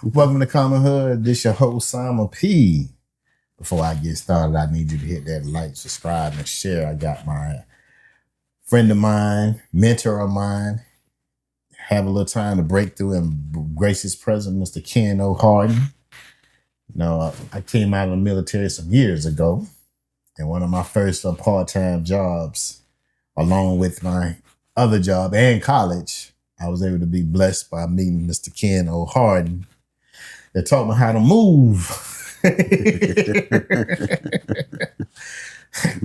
Welcome to Common Hood. This your host, Simon P. Before I get started, I need you to hit that like, subscribe, and share. I got my friend of mine, mentor of mine, have a little time to break through and grace his presence, Mr. Ken O. Harden. You know, I came out of the military some years ago, and one of my first part-time jobs, along with my other job and college, I was able to be blessed by meeting Mr. Ken O. Harden. They taught me how to move.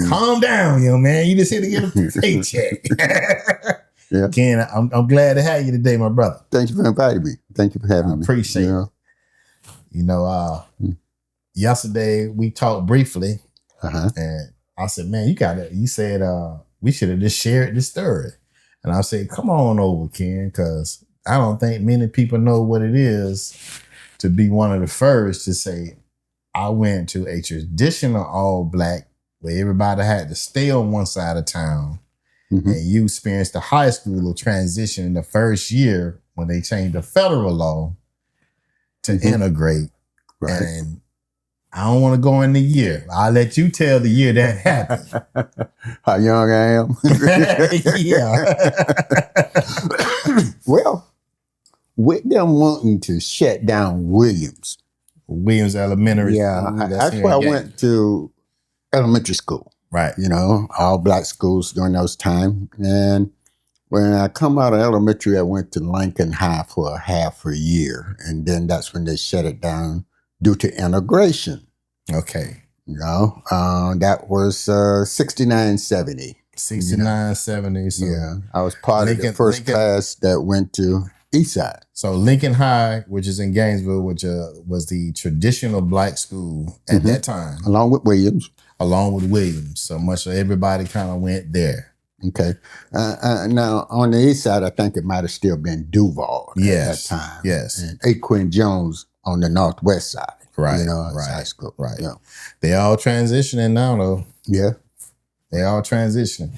Calm down, young man. You just here to get a paycheck. Yeah. Ken, I'm glad to have you today, my brother. Thank you for inviting me. Thank you for having me. Appreciate it. You know, yesterday we talked briefly, and I said, man, you said we should have just shared this story. And I said, come on over, Ken, because I don't think many people know what it is to be one of the first to say, I went to a traditional all black where everybody had to stay on one side of town. And you experienced the high school transition in the first year when they changed the federal law to integrate. Right. And I don't want to go in the year. I'll let you tell the year that happened. How young I am. Yeah. Well, with them wanting to shut down Williams Elementary School. School. That's where I went to elementary school. Right. You know, all black schools during those times. And when I come out of elementary, I went to Lincoln High for half a year. And then that's when they shut it down due to integration. Okay. You know, that was 69-70. 69-70. So yeah. I was part of the first class that went to Eastside. So Lincoln High, which is in Gainesville, which was the traditional black school at that time. Along with Williams. So much of everybody kind of went there. Okay. Now, on the east side, I think it might have still been Duval at that time. Yes. And Aquin Jones on the northwest side. Right. You know, high school. Right. Yeah. They all transitioning now, though. Yeah. They all transitioning.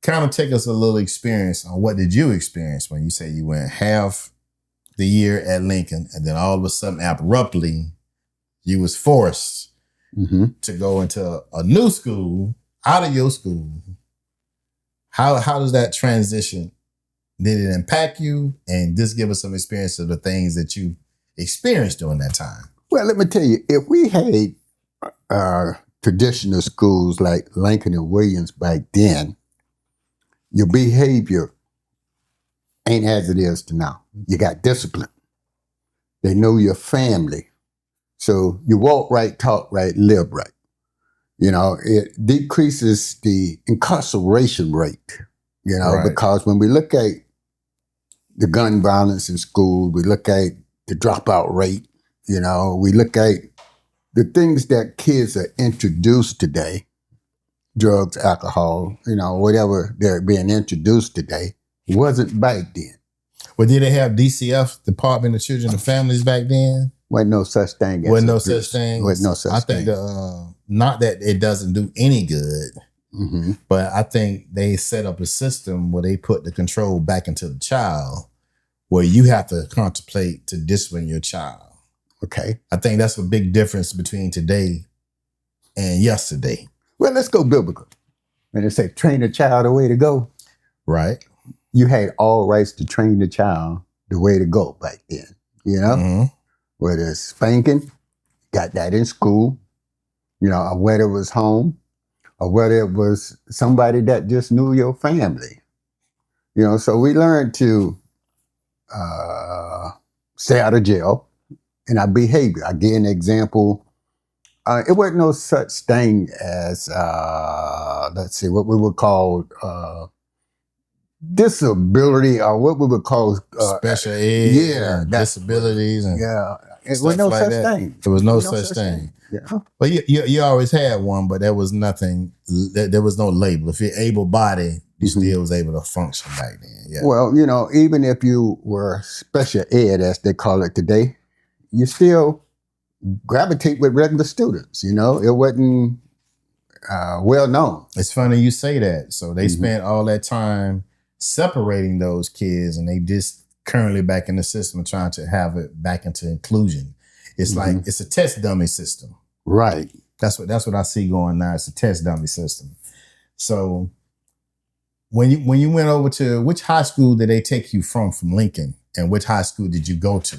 Kind of take us a little experience on what did you experience when you say you went half the year at Lincoln and then all of a sudden abruptly you was forced to go into a new school, out of your school. How does that transition, did it impact you? And just give us some experience of the things that you experienced during that time. Well, let me tell you, if we had traditional schools like Lincoln and Williams back then, your behavior ain't as it is to now. You got discipline. They know your family. So you walk right, talk right, live right. You know, it decreases the incarceration rate, you know, because when we look at the gun violence in school, we look at the dropout rate, you know, we look at the things that kids are introduced today, drugs, alcohol, you know, whatever they're being introduced today, wasn't back then. Well, did they have DCF, Department of Children and Families, back then? Wasn't no such thing. Wasn't no such thing. Wasn't no such thing. I think not that it doesn't do any good, but I think they set up a system where they put the control back into the child, where you have to contemplate to discipline your child. Okay. I think that's a big difference between today and yesterday. Well, let's go biblical. When they say train a child the way to go. Right. You had all rights to train the child the way to go back then, you know? Whether it's spanking, got that in school, you know, or whether it was home, or whether it was somebody that just knew your family. You know, so we learned to stay out of jail in our behavior. I give an example. It wasn't no such thing as, let's see, what we would call disability, or what we would call special ed, disabilities, and it was no such thing. There was no such thing. Yeah. But you always had one, but there was nothing. There was no label. If you're able-bodied, you still was able to function back then. Yeah. Well, you know, even if you were special ed, as they call it today, you still gravitate with regular students. You know, it wasn't well known. It's funny you say that. So they spent all that time separating those kids, and they just currently back in the system and trying to have it back into inclusion. It's like it's a test dummy system. Right. That's what I see going now. It's a test dummy system. So when you went over to, which high school did they take you from Lincoln, and which high school did you go to?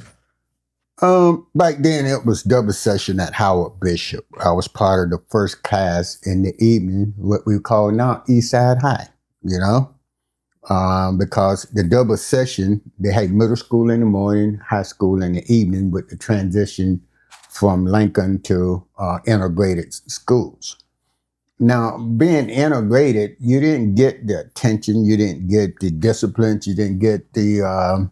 Back then it was double session at Howard Bishop. I was part of the first class in the evening, what we call now East Side High, you know? Because the double session, they had middle school in the morning, high school in the evening, with the transition from Lincoln to integrated schools. Now, being integrated, you didn't get the attention, you didn't get the disciplines, you didn't get the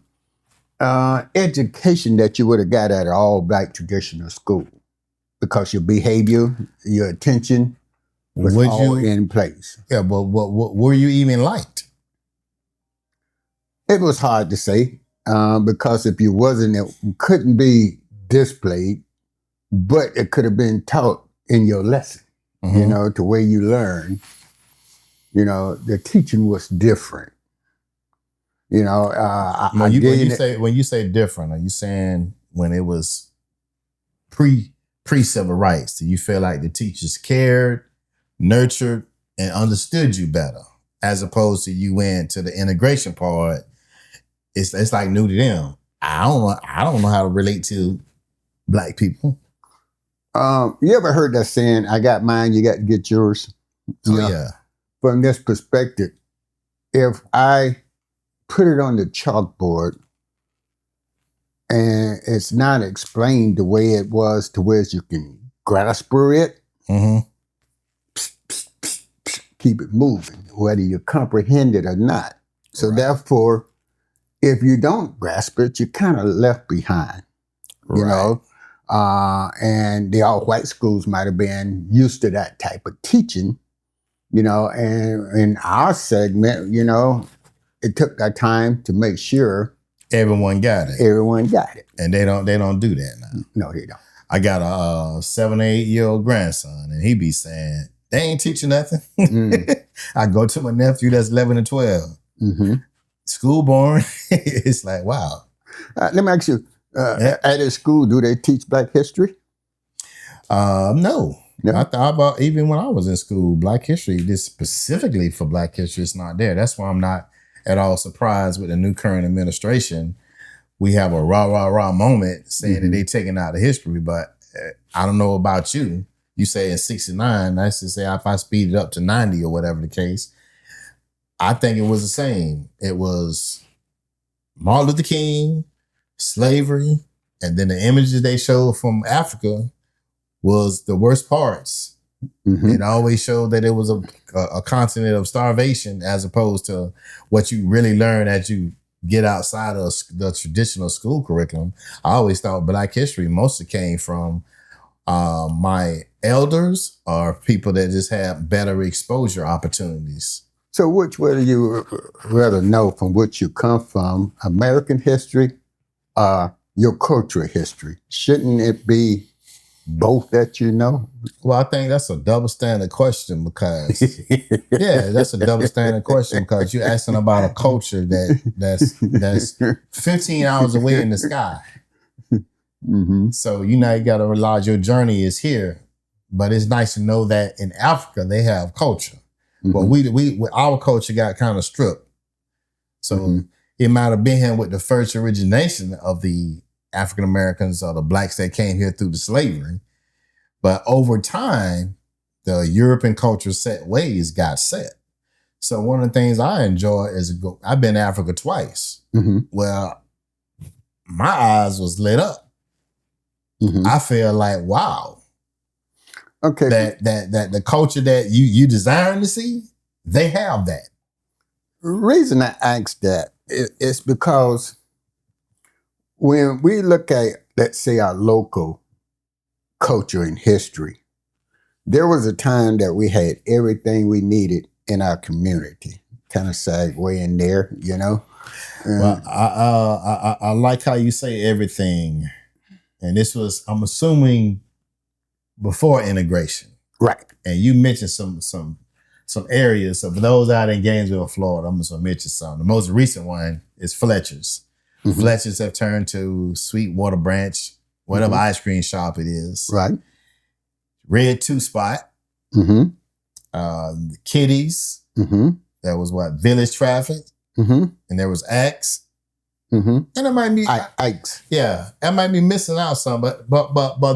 education that you would have got at an all-black traditional school, because your behavior, your attention was all in place. Yeah, but what were you even liked? It was hard to say, because if you wasn't, it couldn't be displayed, but it could have been taught in your lesson, you know, to where you learn. You know, the teaching was different. You know, when you say different, are you saying when it was pre-civil rights, do you feel like the teachers cared, nurtured, and understood you better, as opposed to you went to the integration part? It's like new to them. I don't know how to relate to black people. You ever heard that saying, I got mine, you got to get yours? Yeah. From this perspective, if I put it on the chalkboard and it's not explained the way it was to where you can grasp it, keep it moving, whether you comprehend it or not. So therefore, if you don't grasp it, you're kind of left behind, you know? And the all-white schools might have been used to that type of teaching, you know, and in our segment, you know, it took that time to make sure everyone got it. Everyone got it. And they don't do that now. No, they don't. I got a 7 or 8 year old grandson, and he be saying, they ain't teaching nothing. I go to my nephew that's 11 and 12. School boring. It's like, wow. Let me ask you, at his school, do they teach Black history? No. I thought about, even when I was in school, Black history, this specifically for Black history, it's not there. That's why I'm not at all surprised with the new current administration. We have a rah moment saying that they taking out the history, but I don't know about you. You say in 69, that's to say if I speed it up to 90 or whatever the case, I think it was the same. It was Martin Luther King, slavery, and then the images they showed from Africa was the worst parts. It always showed that it was a continent of starvation, as opposed to what you really learn as you get outside of the traditional school curriculum. I always thought Black history mostly came from my elders or people that just had better exposure opportunities. So which way do you rather know from which you come from, American history or your cultural history? Shouldn't it be both that you know? Well, I think that's a double standard question because, that's a double standard question because you're asking about a culture that's 15 hours away in the sky. So you got to realize your journey is here, but it's nice to know that in Africa they have culture. But our culture got kind of stripped. So it might have been here with the first origination of the African Americans or the blacks that came here through the slavery. But over time, the European culture set ways got set. So one of the things I enjoy is I've been to Africa twice. Well, my eyes was lit up. I feel like, wow. Okay. That the culture that you desiring to see, they have that. The reason I asked that is because when we look at, let's say, our local culture and history, there was a time that we had everything we needed in our community. Kind of segue in there, you know? Well, I like how you say everything. And this was, I'm assuming, before integration. Right. And you mentioned some areas. So for those out in Gainesville, Florida, I'm just going to mention some. The most recent one is Fletcher's. Fletcher's have turned to Sweetwater Branch, whatever ice cream shop it is. Right. Red Two Spot. Kitties. There was what? Village Traffic. And there was Axe. And it might be Ike's. Yeah, I might be missing out some, but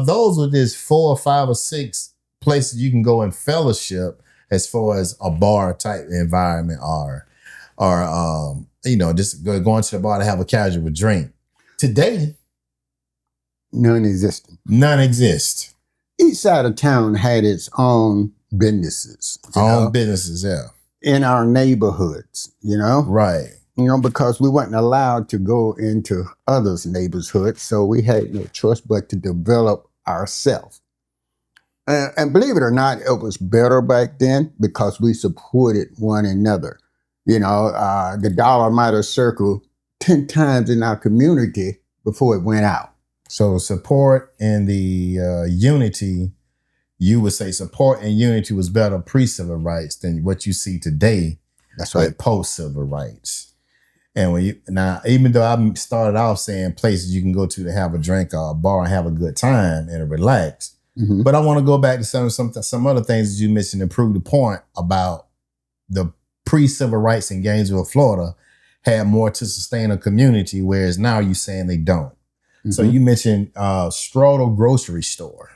those were just 4 or 5 or 6 places you can go and fellowship as far as a bar type environment or just going to the bar to have a casual drink. Today, none exist. None exist. Each side of town had its own businesses. Businesses, yeah. In our neighborhoods, Right. Because we weren't allowed to go into others' neighborhoods, so we had no choice but to develop ourselves. And believe it or not, it was better back then because we supported one another. The dollar might have circled 10 times in our community before it went out. So support and the unity, you would say support and unity was better pre-civil rights than what you see today. That's right. Post-civil rights. And even though I started off saying places you can go to have a drink or a bar and have a good time and relax, but I want to go back to some other things that you mentioned to prove the point about the pre-civil rights in Gainesville, Florida, had more to sustain a community, whereas now you're saying they don't. So you mentioned Strodel Grocery Store.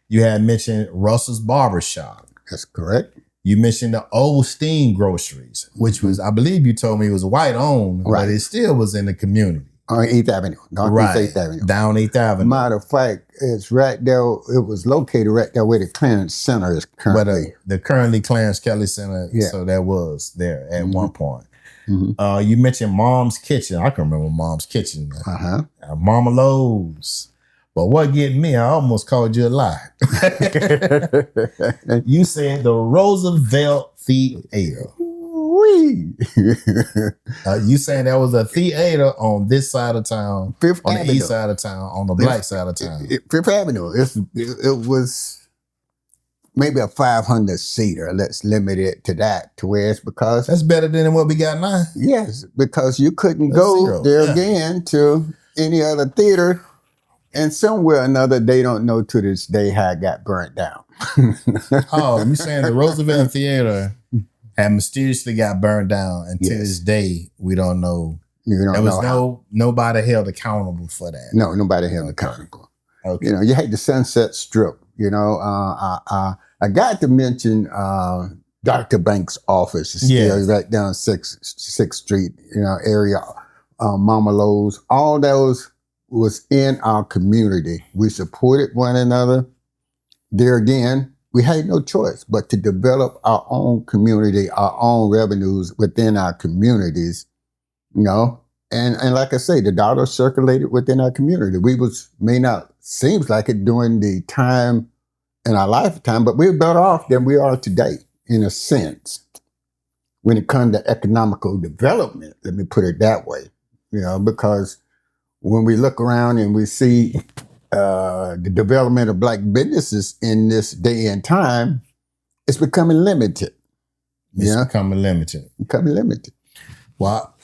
You had mentioned Russell's Barbershop. That's correct. You mentioned the Osteen Groceries, which was, I believe you told me it was white owned, but it still was in the community. On 8th Avenue. Right. 8th Avenue. Down 8th Avenue. Matter of fact, it's right there. It was located right there where the Clarence Center is currently. The currently Clarence Kelly Center, so that was there at one point. You mentioned Mom's Kitchen. I can remember Mom's Kitchen. Mama Lowe's. But what get me, I almost called you a lie. You said the Roosevelt Theater. You saying there was a theater on this side of town, on the east side of town, on the black side of town. Fifth Avenue. It was maybe a 500-seater. Let's limit it to that, to where it's because... That's better than what we got now. Yes, because you couldn't go there again to any other theater. And somewhere or another, they don't know to this day how it got burnt down. Oh, you saying the Roosevelt Theater had mysteriously got burned down, and to this day, we don't know. There was nobody held accountable for that. No, nobody held accountable. Okay. You had the Sunset Strip. I got to mention Dr. Banks' office is still right down 6th Street, area. Mama Lowe's, all those was in our community. We supported one another. There again, we had no choice but to develop our own community, our own revenues within our communities, And like I say, the dollar circulated within our community. May not seems like it during the time in our lifetime, but we're better off than we are today, in a sense, when it comes to economical development. Let me put it that way, because when we look around and we see the development of black businesses in this day and time, it's becoming limited. Becoming limited. Well,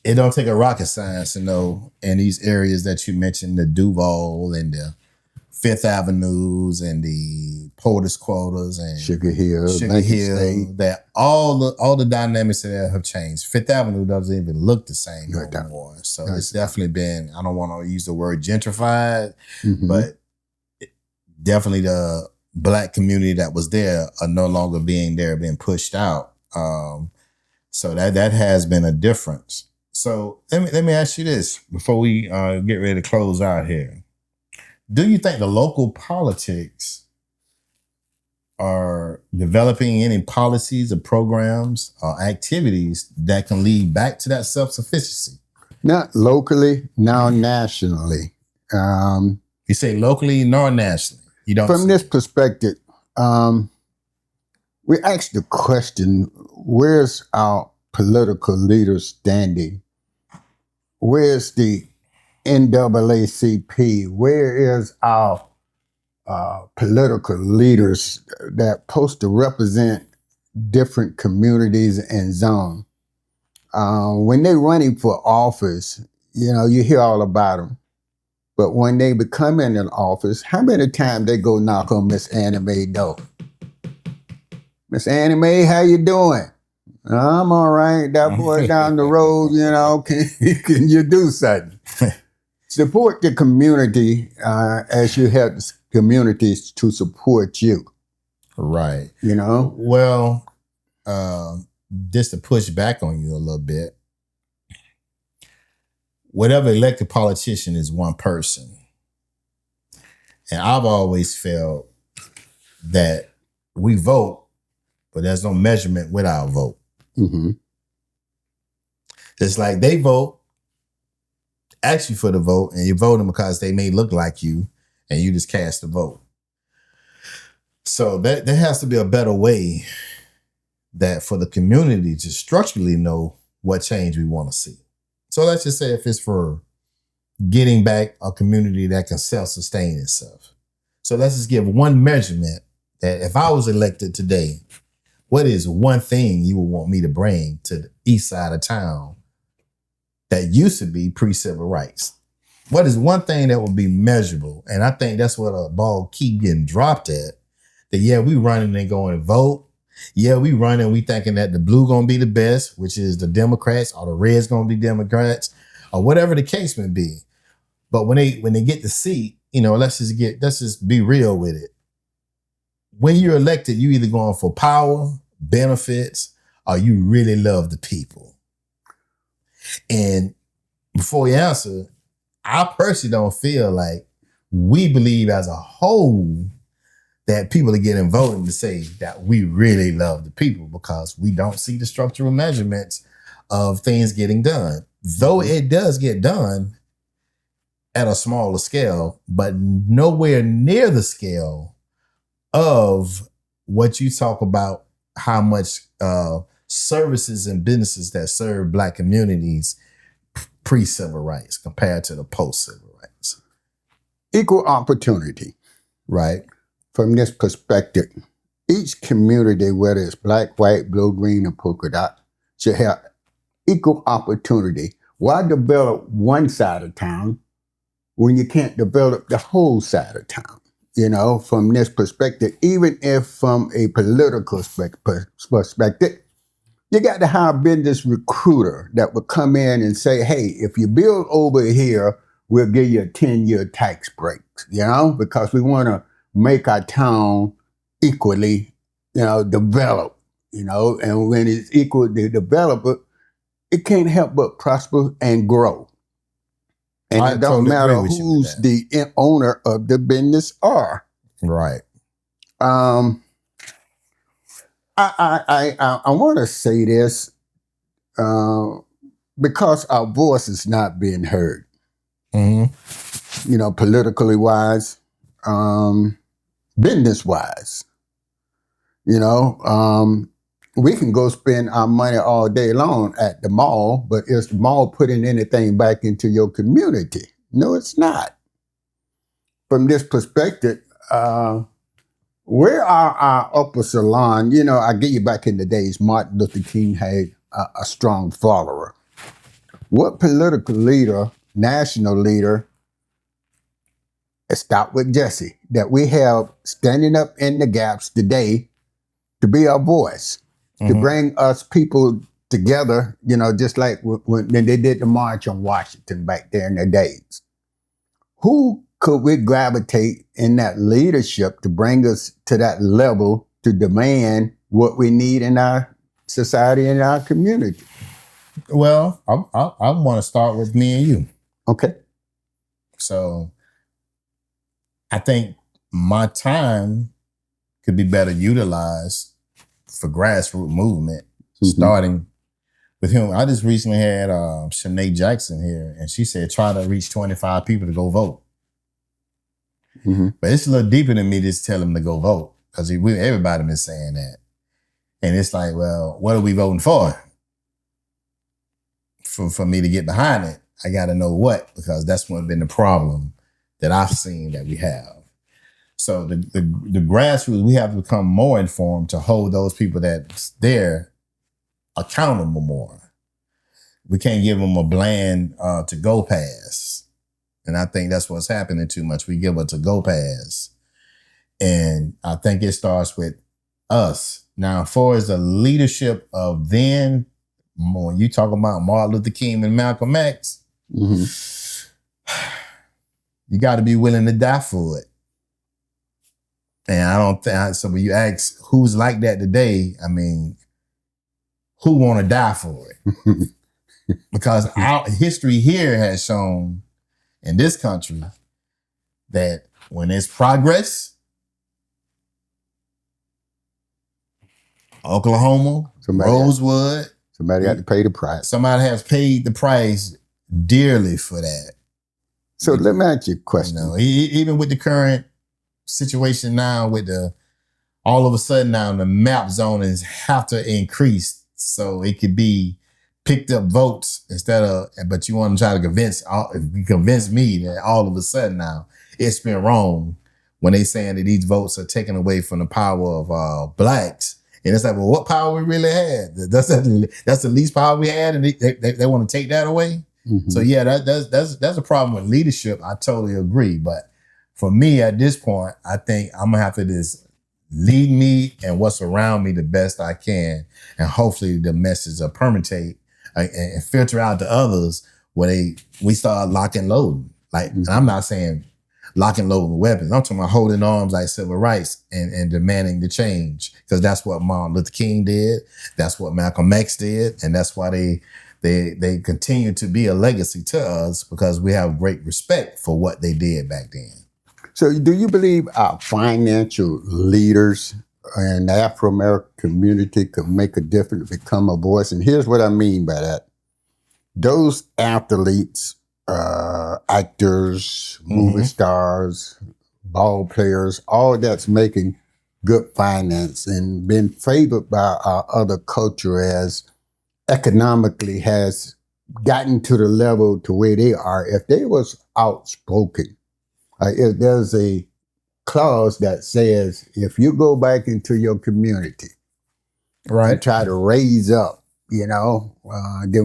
it don't take a rocket science to know in these areas that you mentioned, the Duval and the Fifth Avenues and the POTUS quotas and Sugar Hill, that all the dynamics that have changed. Fifth Avenue doesn't even look the same anymore. So it's definitely been, I don't want to use the word gentrified, but definitely the black community that was there are no longer being pushed out. So that has been a difference. So let me ask you this before we get ready to close out here. Do you think the local politics are developing any policies or programs or activities that can lead back to that self-sufficiency? Not locally, now nationally. You say locally nor nationally. You don't. From this perspective, we asked the question: where's our political leaders standing? Where's the NAACP? Where is our political leaders that supposed to represent different communities and zones? When they're running for office, you hear all about them. But when they become in an office, how many times they go knock on Miss Annie Mae's door? Miss Annie Mae, how you doing? I'm all right. That boy down the road, can you do something? Support the community as you help communities to support you. Right. Well, just to push back on you a little bit, whatever elected politician is one person. And I've always felt that we vote, but there's no measurement with our vote. Mm-hmm. It's like they vote, ask you for the vote, and you vote them because they may look like you, and you just cast the vote. So there has to be a better way that for the community to structurally know what change we want to see. So let's just say if it's for getting back a community that can self-sustain itself. So let's just give one measurement that if I was elected today, what is one thing you would want me to bring to the east side of town that used to be pre-civil rights? What is one thing that would be measurable? And I think that's what a ball keep getting dropped at. That yeah, we running and going to vote. Yeah, we running, we thinking that the blue gonna be the best, which is the Democrats, or the red's gonna be Democrats, or whatever the case may be. But when they get the seat, let's just be real with it. When you're elected, you either going for power, benefits, or you really love the people. And before you answer, I personally don't feel like we believe as a whole that people are getting voted to say that we really love the people, because we don't see the structural measurements of things getting done. Though it does get done at a smaller scale, but nowhere near the scale of what you talk about, how much services and businesses that serve Black communities pre-civil rights compared to the post-civil rights. Equal opportunity. Right. From this perspective, each community, whether it's Black, white, blue, green, and polka dot, should have equal opportunity. Why develop one side of town when you can't develop the whole side of town? From this perspective, even if from a political perspective, you got to have a business recruiter that would come in and say, hey, if you build over here, we'll give you a 10-year tax break, because we want to make our town equally, develop, and when it's equally developed, it can't help but prosper and grow. And it don't matter who's the owner of the business are. Right. I want to say this because our voice is not being heard. Mm-hmm. Politically wise, business wise. We can go spend our money all day long at the mall, but is the mall putting anything back into your community? No, it's not. From this perspective, where are our upper salon? I get you back in the days, Martin Luther King had a strong follower. What political leader, national leader, start with Jesse, that we have standing up in the gaps today to be our voice, to bring us people together, just like when they did the March on Washington back there in the days. Who could we gravitate in that leadership to bring us to that level to demand what we need in our society and our community? Well, I want to start with me and you. Okay. So I think my time could be better utilized for grassroots movement, starting with him. I just recently had Shanae Jackson here, and she said try to reach 25 people to go vote. But it's a little deeper than me just tell them to go vote, because everybody been saying that. And it's like, well, what are we voting for? For me to get behind it, I got to know what, because that's what's been the problem that I've seen that we have. So the grassroots, we have to become more informed to hold those people that's there accountable more. we can't give them a bland to go pass. And I think that's what's happening too much. We give a to go pass. And I think it starts with us. Now, as far as the leadership of then, when you talk about Martin Luther King and Malcolm X, you got to be willing to die for it. And I don't think, so when you ask who's like that today, I mean, who want to die for it? Because our history here has shown in this country that when there's progress, Oklahoma, Rosewood, somebody had to pay the price. Somebody has paid the price dearly for that. So let me ask you a question. You know, even with the current situation now, with all of a sudden now the map zonings have to increase so it could be picked up votes but you want to try to convince me that all of a sudden now it's been wrong when they saying that these votes are taken away from the power of blacks. And it's like, well, what power we really had? That's the least power we had, and they want to take that away. So yeah, that's a problem with leadership. I totally agree. But for me at this point, I think I'm gonna have to just lead me and what's around me the best I can, and hopefully the message will permeate and filter out to others where we start lock and loading. Like, and I'm not saying lock and loading weapons. I'm talking about holding arms like civil rights and demanding the change, because that's what Martin Luther King did. That's what Malcolm X did, and that's why they continue to be a legacy to us, because we have great respect for what they did back then. So do you believe our financial leaders and the Afro-American community could make a difference, become a voice? And here's what I mean by that. Those athletes, actors, movie stars, ball players, all that's making good finance and been favored by our other culture as economically has gotten to the level to where they are. If they was outspoken, if there's a clause that says, if you go back into your community, right, and try to raise up, then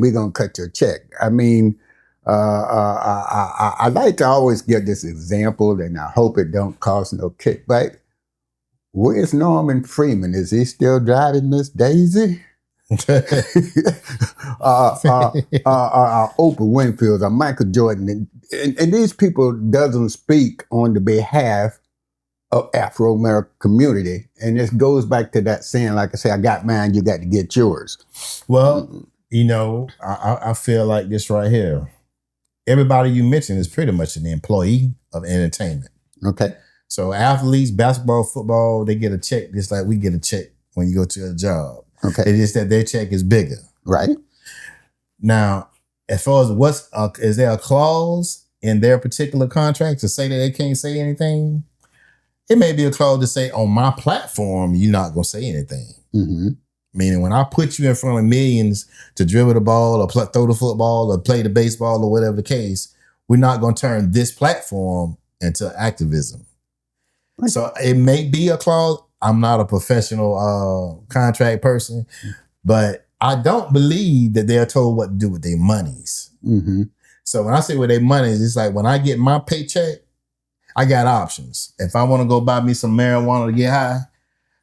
we're going to cut your check. I mean, I like to always give this example, and I hope it don't cause no kickback. Where's Norman Freeman? Is he still driving Miss Daisy? Oprah Winfield, Michael Jordan, and these people doesn't speak on the behalf of Afro-American community. And this goes back to that saying, like I say, I got mine, you got to get yours. Well, I feel like this right here. Everybody you mentioned is pretty much an employee of entertainment. Okay. So athletes, basketball, football, they get a check just like we get a check when you go to a job. Okay. It's just that their check is bigger. Right. Now, as far as is there a clause in their particular contract to say that they can't say anything? It may be a clause to say, on my platform, you're not going to say anything. Meaning when I put you in front of millions to dribble the ball or throw the football or play the baseball or whatever the case, we're not going to turn this platform into activism. Right. So it may be a clause. I'm not a professional contract person, but I don't believe that they're told what to do with their monies. So when I say with their monies, it's like when I get my paycheck, I got options. If I want to go buy me some marijuana to get high,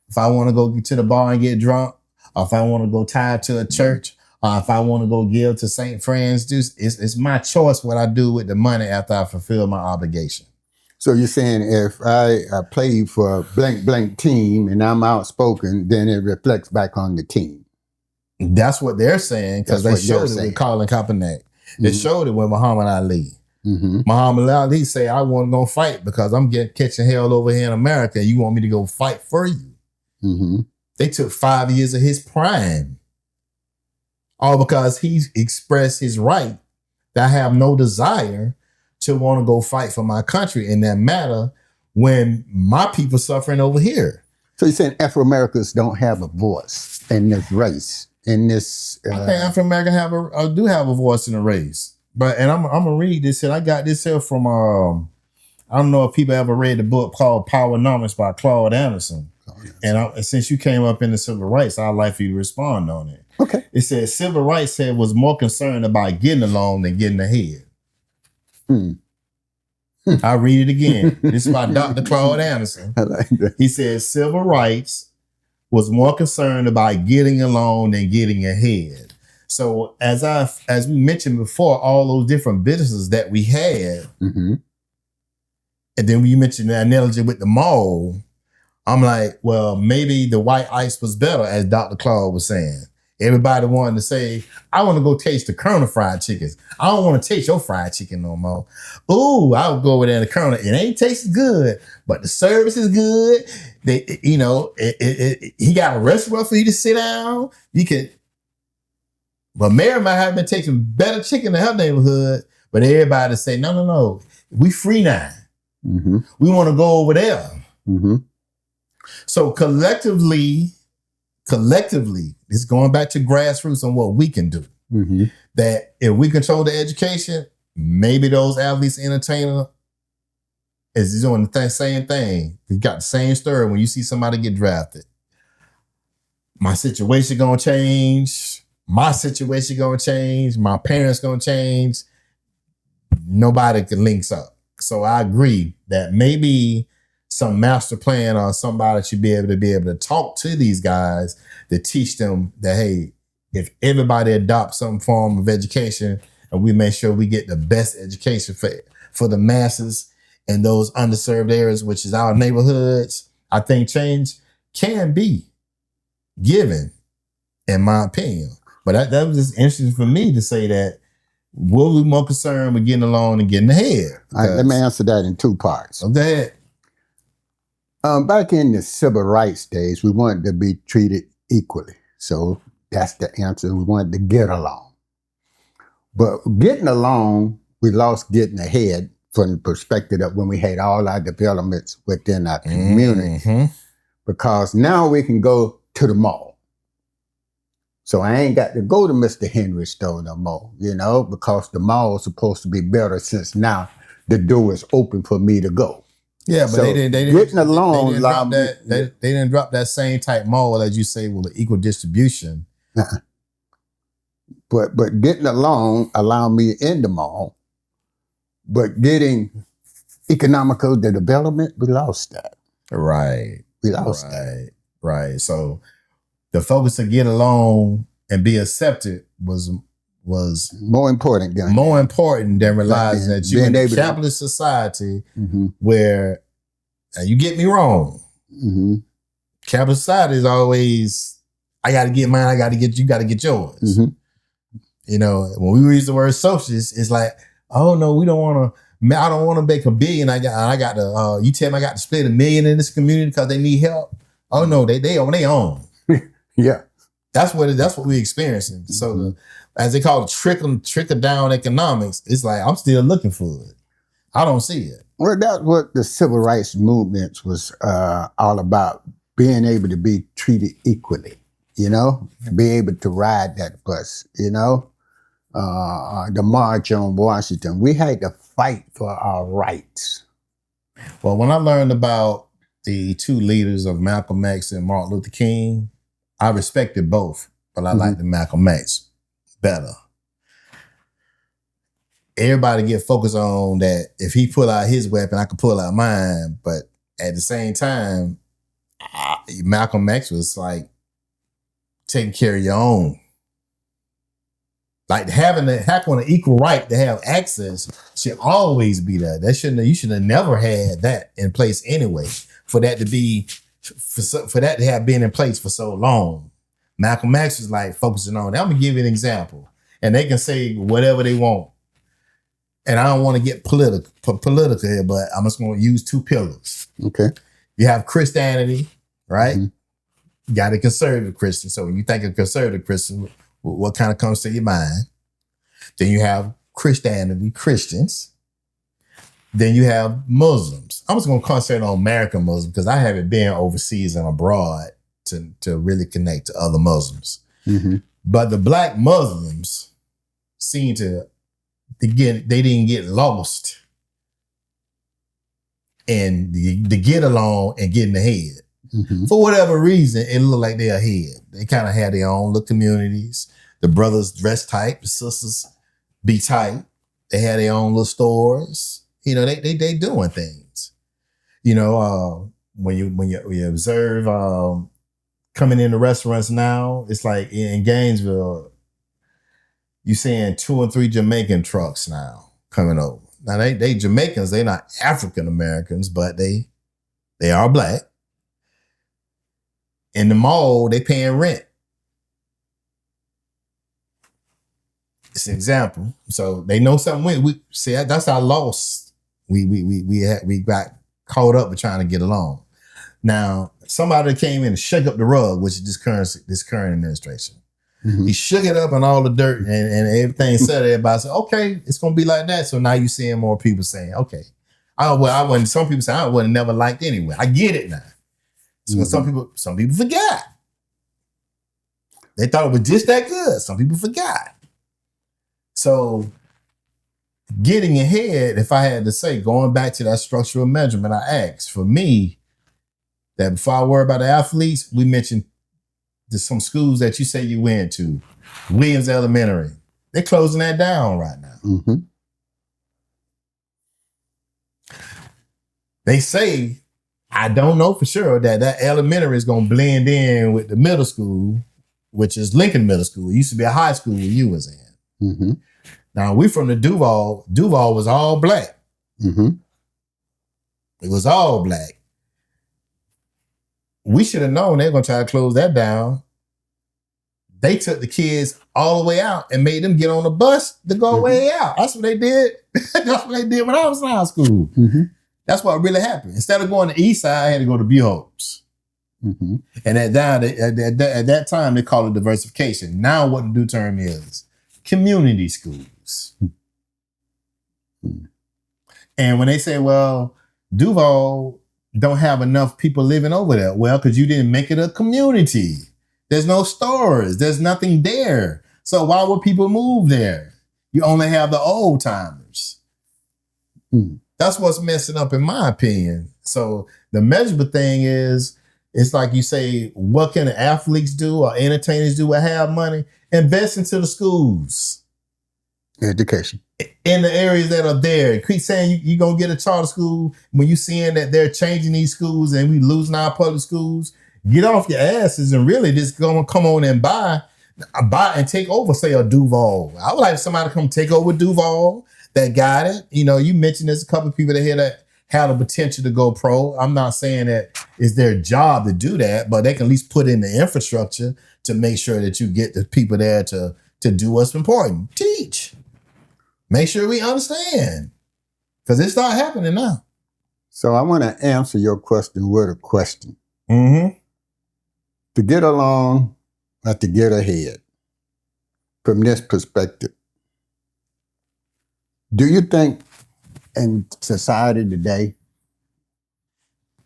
if I want to go to the bar and get drunk, or if I want to go tithe to a church, or if I want to go give to St. Francis, it's my choice what I do with the money after I fulfill my obligation. So you're saying if I play for a blank team and I'm outspoken, then it reflects back on the team. That's what they're saying, because they showed it with Colin Kaepernick. They showed it with Muhammad Ali. Muhammad Ali say, I wasn't going to fight because I'm catching hell over here in America. You want me to go fight for you? They took 5 years of his prime. All because he expressed his right that I have no desire to want to go fight for my country in that matter when my people suffering over here. So you're saying Afro-Americans don't have a voice in this race, in this... I think Afro-Americans do have a voice in the race. And I'm going to read this here. I got this here from, I don't know if people ever read the book called PowerNomics by Claude Anderson. And since you came up in the civil rights, I'd like for you to respond on it. Okay. It says civil rights was more concerned about getting along than getting ahead. I'll read it again. This is by Dr. Claude Anderson. I like that. He says civil rights was more concerned about getting along than getting ahead. So as we mentioned before, all those different businesses that we had, and then when you mentioned the analogy with the mall, I'm like, well, maybe the white ice was better, as Dr. Claude was saying. Everybody wanted to say, I want to go taste the Colonel fried chickens. I don't want to taste your fried chicken no more. Ooh, I'll go over there to the Colonel. It ain't tasting good, but the service is good. They, you know, he got a restaurant for you to sit down. You can, but Mary might have been tasting better chicken in her neighborhood, but everybody say, no. We free now. We want to go over there. So collectively, it's going back to grassroots on what we can do. That if we control the education, maybe those athletes, entertainer is doing the same thing. You got the same story when you see somebody get drafted. My situation gonna change. My situation gonna change. My parents gonna change. Nobody can link up. So I agree that maybe some master plan or somebody should be able to talk to these guys to teach them that, hey, if everybody adopts some form of education and we make sure we get the best education for the masses in those underserved areas, which is our neighborhoods, I think change can be given, in my opinion. But that was just interesting for me to say that we'll be more concerned with getting along and getting ahead. All right, let me answer that in two parts. Go ahead. Back in the civil rights days, we wanted to be treated equally. So that's the answer. We wanted to get along. But getting along, we lost getting ahead from the perspective of when we had all our developments within our community. Because now we can go to the mall. So I ain't got to go to Mr. Henry's store no more, you know, because the mall is supposed to be better since now the door is open for me to go. Yeah, but so they didn't getting along. They didn't drop that same type mall as you say with the equal distribution. But getting along allowed me in the mall. But getting economical development, we lost that. Right. We lost that. Right. So the focus of get along and be accepted was more important than realizing that you're in a capitalist society where, and you get me wrong, capitalist society is always, I got to get mine, you got to get yours. You know, when we use the word socialist, it's like, oh no, we don't want to, I don't want to make $1 billion. I got to, you tell me I got to split $1 million in this community because they need help. Oh no, they on their own. Yeah. That's what we're experiencing. So as they call it, trickle down economics, it's like, I'm still looking for it. I don't see it. Well, that's what the civil rights movement was all about, being able to be treated equally, you know, be able to ride that bus, you know, the March on Washington. We had to fight for our rights. Well, when I learned about the two leaders of Malcolm X and Martin Luther King, I respected both, but I liked the Malcolm X better. Everybody get focused on that. If he pull out his weapon, I could pull out mine. But at the same time, Malcolm X was like taking care of your own. Like having an equal right to have access should always be there. You should have never had that in place anyway. For that to have been in place for so long. Malcolm X was like focusing on that. I'm gonna give you an example. And they can say whatever they want. And I don't want to get political here, but I'm just gonna use two pillars. Okay. You have Christianity, right? You got a conservative Christian. So when you think of conservative Christian, what kind of comes to your mind? Then you have Christianity, Christians. Then you have Muslims. I'm just going to concentrate on American Muslims because I haven't been overseas and abroad to really connect to other Muslims. But the black Muslims seem they didn't get lost in the get along and getting ahead. For whatever reason, it looked like they're ahead. They kind of had their own little communities. The brothers dress tight, the sisters be tight. They had their own little stores. You know, they doing things. You know, when you observe coming into restaurants now, it's like in Gainesville, you seeing 2 and 3 Jamaican trucks now coming over. Now they Jamaicans, they're not African Americans, but they are black. In the mall, they paying rent. It's an example. So they know something. We see that's our loss. We got caught up with trying to get along. Now, somebody came in and shook up the rug, which is this current administration. He shook it up and all the dirt and everything said. Everybody said, okay, it's gonna be like that. So now you're seeing more people saying, okay. I wouldn't. Some people say I would have never liked anyway. I get it now. So some people forgot. They thought it was just that good. Some people forgot. So getting ahead, if I had to say, going back to that structural measurement I asked, for me, that before I worry about the athletes, we mentioned there's some schools that you say you went to. Williams Elementary. They're closing that down right now. They say, I don't know for sure, that elementary is going to blend in with the middle school, which is Lincoln Middle School. It used to be a high school where you was in. Now, we from the Duval. Duval was all black. It was all black. We should have known they were going to try to close that down. They took the kids all the way out and made them get on the bus to go way out. That's what they did. That's what they did when I was in high school. That's what really happened. Instead of going to the east side, I had to go to Buhopes. And at that time, they called it diversification. Now what the new term is, community schools. And when they say, well, Duval don't have enough people living over there. Well, because you didn't make it a community. There's no stores. There's nothing there. So why would people move there? You only have the old timers. That's what's messing up in my opinion. So the measurable thing is, it's like you say, what can the athletes do or entertainers do or have money? Invest into the schools. Education. In the areas that are there. Keep saying you're going to get a charter school when you're seeing that they're changing these schools and we losing our public schools. Get off your asses and really just go and come on and buy and take over, say, a Duval. I would like somebody to come take over Duval that got it. You know, you mentioned there's a couple of people that here that have the potential to go pro. I'm not saying that it's their job to do that, but they can at least put in the infrastructure to make sure that you get the people there to do what's important. Teach. Make sure we understand. Because it's not happening now. So I want to answer your question with a question. To get along, not to get ahead. From this perspective, do you think in society today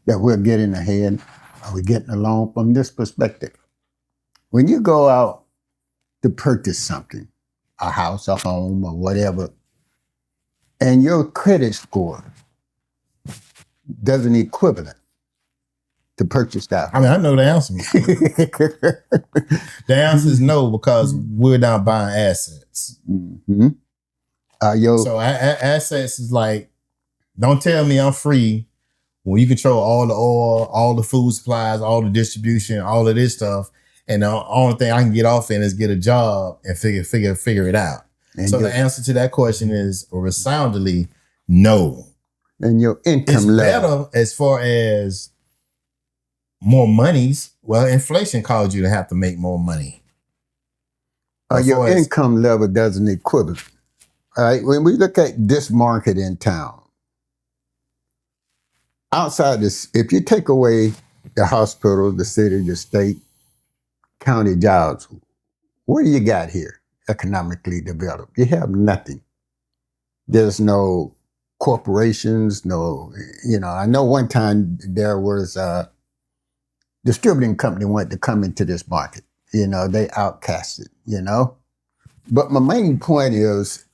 that we're getting ahead? Are we getting along from this perspective? When you go out to purchase something, a house, a home, or whatever, and your credit score doesn't equivalent to purchase that. I mean, I know the answer. The answer is no, because we're not buying assets. So assets is like, don't tell me I'm free when you control all the oil, all the food supplies, all the distribution, all of this stuff. And the only thing I can get off in is get a job and figure it out. And so the answer to that question is resoundingly no. And your income it's level. Better as far as more monies. Well, inflation caused you to have to make more money. Your income level doesn't equivalent. All right. When we look at this market in town, outside this, if you take away the hospital, the city, the state, county jobs, what do you got here economically developed? You have nothing. There's no corporations, no, I know one time there was a distributing company wanted to come into this market. They outcasted, But my main point is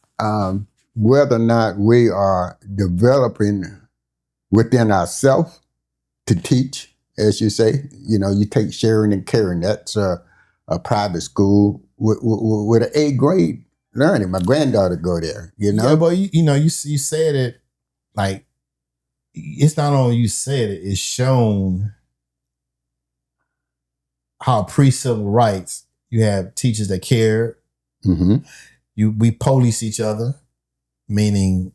whether or not we are developing within ourselves to teach as you say, you take sharing and caring. That's a private school with an A grade learning. My granddaughter go there, Yeah, but you said it like, it's not only you said it, it's shown how pre-civil rights, you have teachers that care. Mm-hmm. We police each other, meaning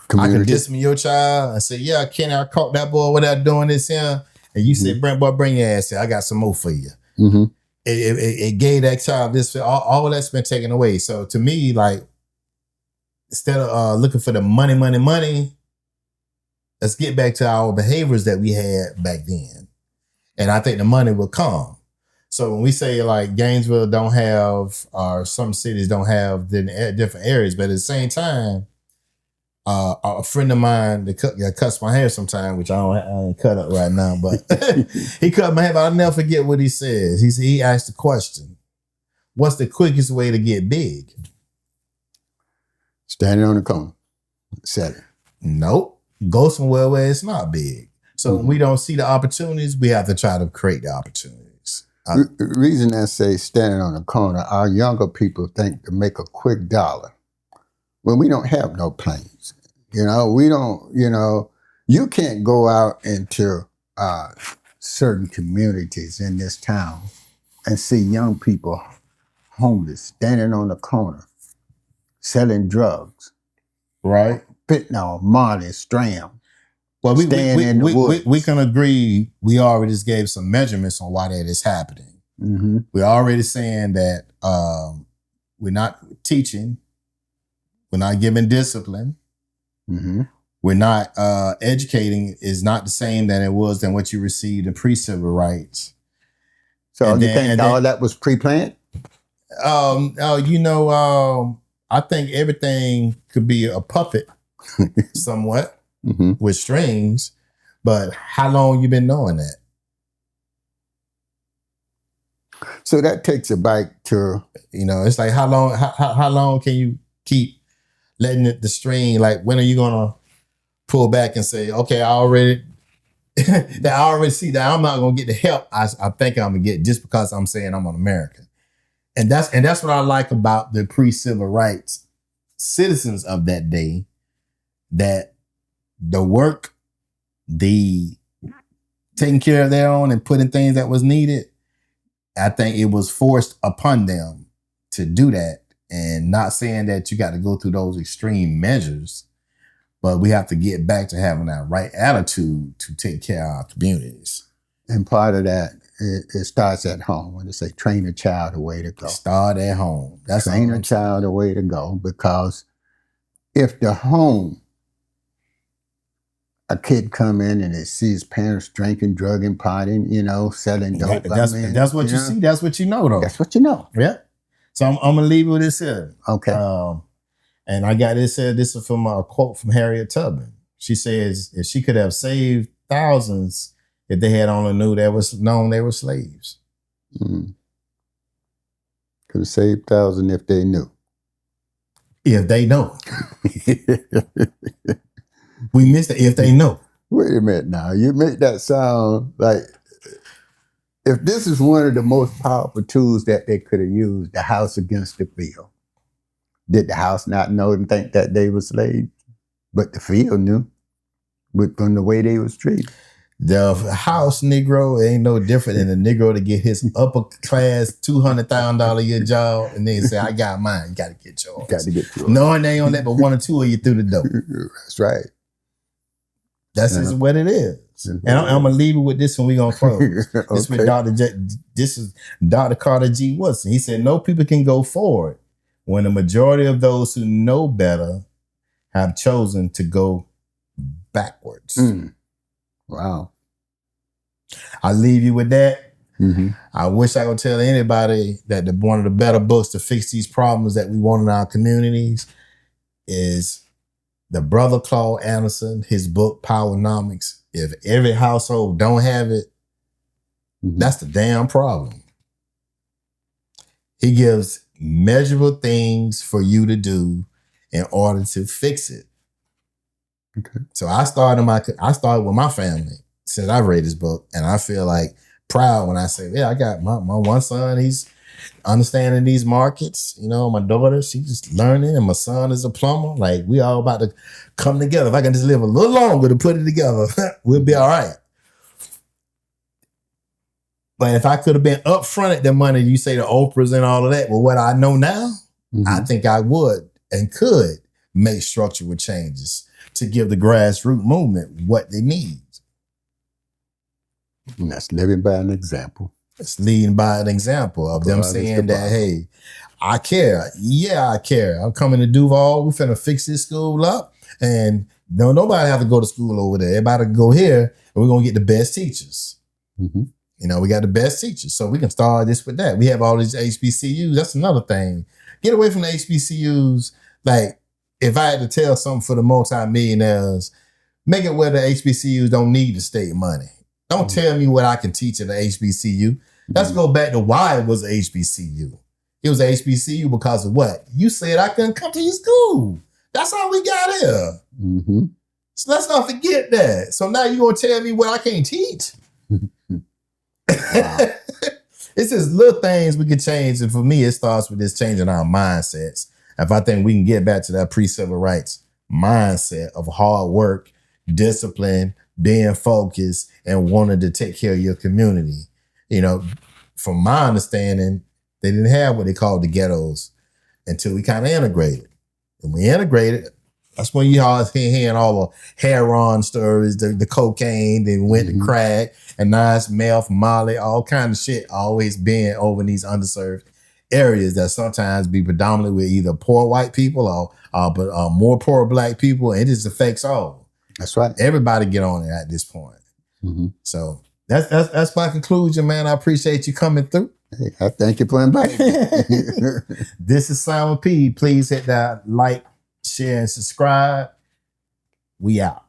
Community. I can discipline your child and say, yeah, Kenny, I caught that boy without doing this here. And you say, Brent, boy, bring your ass here. I got some more for you. Mm-hmm. It gave that child this, all of that's been taken away. So to me, like, instead of looking for the money, let's get back to our behaviors that we had back then. And I think the money will come. So when we say like Gainesville don't have, or some cities don't have different areas, but at the same time, a friend of mine that cuts my hair sometime, which I ain't cut up right now, but he cut my hair, but I'll never forget what he says. He asked the question, what's the quickest way to get big? Standing on the corner. Said it. Nope. Go somewhere where it's not big. So when we don't see the opportunities, we have to try to create the opportunities. The reason I say standing on the corner, our younger people think to make a quick dollar. Well, we don't have no planes. We don't, you can't go out into certain communities in this town and see young people homeless, standing on the corner, selling drugs. Right. Fentanyl, Molly, Stram. Well, we can agree. We already just gave some measurements on why that is happening. Mm-hmm. We're already saying that we're not teaching. We're not giving discipline. Mm-hmm. We're not educating is not the same than it was than what you received in pre-civil rights. So you think all that was pre-planned? I think everything could be a puppet somewhat. Mm-hmm. With strings, but how long you been knowing that? So that takes it back to, it's like how long can you keep letting the string, like when are you gonna pull back and say, okay, I already see that I'm not gonna get the help I think I'm gonna get just because I'm saying I'm an American. And that's what I like about the pre-civil rights citizens of that day, that the work, the taking care of their own and putting things that was needed, I think it was forced upon them to do that. And not saying that you got to go through those extreme measures, but we have to get back to having that right attitude to take care of our communities. And part of that, it starts at home. When they say train a child the way to go. Start at home. That's train a child the way to go, because if the home, a kid come in and they see his parents drinking, drugging, potting, selling dope. That's what you see. That's what you know, though. That's what you know. Yeah. So I'm gonna leave it with this here. Okay. And I got this. This is from a quote from Harriet Tubman. She says, "If she could have saved thousands, if they had only knew they were slaves." Mm. Could have saved thousands if they knew. If they know. We missed it. If they know. Wait a minute now. You make that sound like, if this is one of the most powerful tools that they could have used, the house against the field. Did the house not know and think that they were slaves? But the field knew, from the way they was treated. The house Negro ain't no different than a Negro to get his upper class $200,000 a year job and then say, I got mine. You got to get yours. Got to get yours. Knowing they ain't let but one or two of you through the door. That's right. That's just what it is. And I'm going to leave it with this when we going to close. Okay. This is Dr. Carter G. Woodson. He said, no people can go forward when the majority of those who know better have chosen to go backwards. Mm. Wow. I leave you with that. Mm-hmm. I wish I could tell anybody that one of the better books to fix these problems that we want in our communities is the brother Claude Anderson, his book, PowerNomics. If every household don't have it, that's the damn problem. He gives measurable things for you to do in order to fix it. Okay. So I started with my family. since I've read this book, and I feel like proud when I say, yeah, I got my one son, he's understanding these markets. You know, my daughter, she's just learning, and my son is a plumber. Like, we all about to come together. If I can just live a little longer to put it together, we'll be all right. But if I could have been upfront at the money, you say the Oprahs and all of that, well, what I know now, I think I would and could make structural changes to give the grassroots movement what they need. And that's living by an example. It's leading by an example of them saying that, hey, I care. Yeah, I care. I'm coming to Duval. We're finna fix this school up. And nobody have to go to school over there. Everybody can go here, and we're going to get the best teachers. You know, we got the best teachers. So we can start this with that. We have all these HBCUs. That's another thing. Get away from the HBCUs. Like, if I had to tell something for the multimillionaires, make it where the HBCUs don't need the state money. Don't tell me what I can teach at the HBCU. Let's go back to why it was a HBCU. It was a HBCU because of what? You said I couldn't come to your school. That's how we got here. So let's not forget that. So now you're going to tell me what I can't teach? It's just little things we can change. And for me, it starts with this changing our mindsets. If I think we can get back to that pre-civil rights mindset of hard work, discipline, being focused, and wanting to take care of your community. You know, from my understanding, they didn't have what they called the ghettos until we kind of integrated. And we integrated, that's when you all hearing all the heroin stories, the cocaine, then went to crack, and now it's meth, molly, all kind of shit always being over in these underserved areas that sometimes be predominantly with either poor white people or more poor black people, and it just affects all. That's right. Everybody get on it at this point. So that's my conclusion, man. I appreciate you coming through. Hey, I thank you for inviting me. This is Simon P. Please hit that like, share, and subscribe. We out.